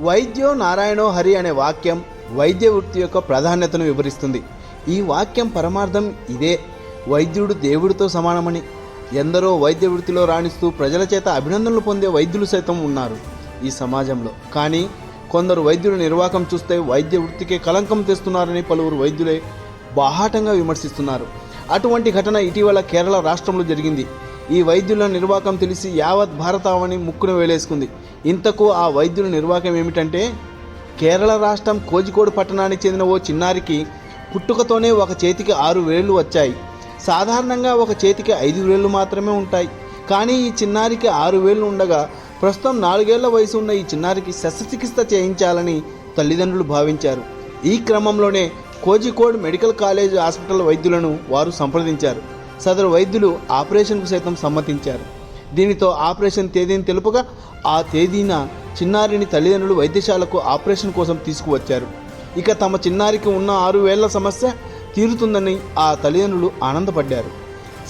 వైద్యో నారాయణో హరి అనే వాక్యం వైద్య వృత్తి యొక్క ప్రాధాన్యతను వివరిస్తుంది. ఈ వాక్యం పరమార్థం ఇదే. వైద్యుడు దేవుడితో సమానమని. ఎందరో వైద్య వృత్తిలో రాణిస్తూ ప్రజల చేత అభినందనలు పొందే వైద్యులు సైతం ఉన్నారు ఈ సమాజంలో. కానీ కొందరు వైద్యుల నిర్వాకం చూస్తే వైద్య వృత్తికే కలంకం తెస్తున్నారని పలువురు వైద్యులే బాహాటంగా విమర్శిస్తున్నారు. అటువంటి ఘటన ఇటీవల కేరళ రాష్ట్రంలో జరిగింది. ఈ వైద్యుల నిర్వాకం తెలిసి యావత్ భారతావని ముక్కును వేలేసుకుంది. ఇంతకు ఆ వైద్యుల నిర్వాకం ఏమిటంటే, కేరళ రాష్ట్రం కోజికోడ్ పట్టణానికి చెందిన ఓ చిన్నారికి పుట్టుకతోనే ఒక చేతికి 6 వేళ్లు వచ్చాయి. సాధారణంగా ఒక చేతికి 5 వేళ్లు మాత్రమే ఉంటాయి. కానీ ఈ చిన్నారికి 6 వేళ్లు ఉండగా ప్రస్తుతం 4 ఏళ్ల వయసు ఉన్న ఈ చిన్నారికి శస్త్రచికిత్స చేయించాలని తల్లిదండ్రులు భావించారు. ఈ క్రమంలోనే కోజికోడ్ మెడికల్ కాలేజ్ హాస్పిటల్ వైద్యులను వారు సంప్రదించారు. సదరు వైద్యులు ఆపరేషన్కు సైతం సమ్మతించారు. దీనితో ఆపరేషన్ తేదీని తెలుపగా ఆ తేదీన చిన్నారిని తల్లిదండ్రులు వైద్యశాలకు ఆపరేషన్ కోసం తీసుకువచ్చారు. ఇక తమ చిన్నారికి ఉన్న 6 వేళ్ల సమస్య తీరుతుందని ఆ తల్లిదండ్రులు ఆనందపడ్డారు.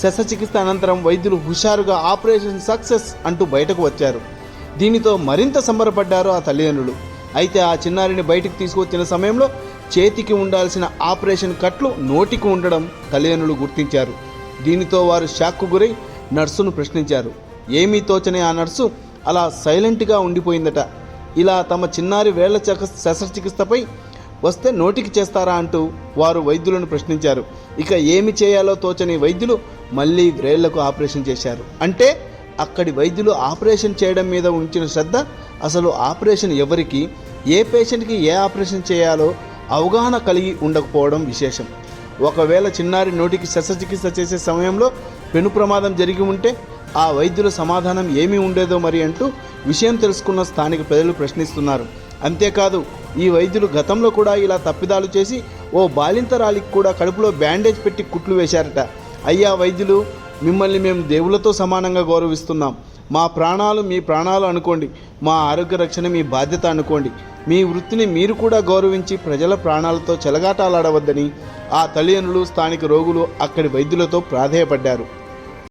శస్త్రచికిత్స అనంతరం వైద్యులు హుషారుగా ఆపరేషన్ సక్సెస్ అంటూ బయటకు వచ్చారు. దీనితో మరింత సంబరపడ్డారు ఆ తల్లిదండ్రులు. అయితే ఆ చిన్నారిని బయటికి తీసుకువచ్చిన సమయంలో చేతికి ఉండాల్సిన ఆపరేషన్ కట్లు నోటికి ఉండడం తల్లిదండ్రులు గుర్తించారు. దీనితో వారు షాక్కు గురై నర్సును ప్రశ్నించారు. ఏమీ తోచని ఆ నర్సు అలా సైలెంట్గా ఉండిపోయిందట. ఇలా తమ చిన్నారి వేళ్ల శస్త్రచికిత్సపై వస్తే నోటికి చేస్తారా అంటూ వారు వైద్యులను ప్రశ్నించారు. ఇక ఏమి చేయాలో తోచని వైద్యులు మళ్ళీ వేళ్లకు ఆపరేషన్ చేశారు. అంటే అక్కడి వైద్యులు ఆపరేషన్ చేయడం మీద ఉంచిన శ్రద్ధ అసలు ఆపరేషన్ ఎవరికి, ఏ పేషెంట్కి ఏ ఆపరేషన్ చేయాలో అవగాహన కలిగి ఉండకపోవడం విశేషం. ఒకవేళ చిన్నారి నోటికి శస్త్రచికిత్స చేసే సమయంలో పెను ప్రమాదం జరిగి ఉంటే ఆ వైద్యుల సమాధానం ఏమీ ఉండేదో మరి అంటూ విషయం తెలుసుకున్న స్థానిక ప్రజలు ప్రశ్నిస్తున్నారు. అంతేకాదు ఈ వైద్యులు గతంలో కూడా ఇలా తప్పిదాలు చేసి ఓ బాలింతరాలికి కూడా కడుపులో బ్యాండేజ్ పెట్టి కుట్లు వేశారట. అయ్యా వైద్యులు, మిమ్మల్ని మేము దేవులతో సమానంగా గౌరవిస్తున్నాం. మా ప్రాణాలు మీ ప్రాణాలు అనుకోండి, మా ఆరోగ్య రక్షణ మీ బాధ్యత అనుకోండి. మీ వృత్తిని మీరు కూడా గౌరవించి ప్రజల ప్రాణాలతో చెలగాటాలాడవద్దని ఆ తల్లిదండ్రులు, స్థానిక రోగులు అక్కడి వైద్యులతో ప్రాధేయపడ్డారు.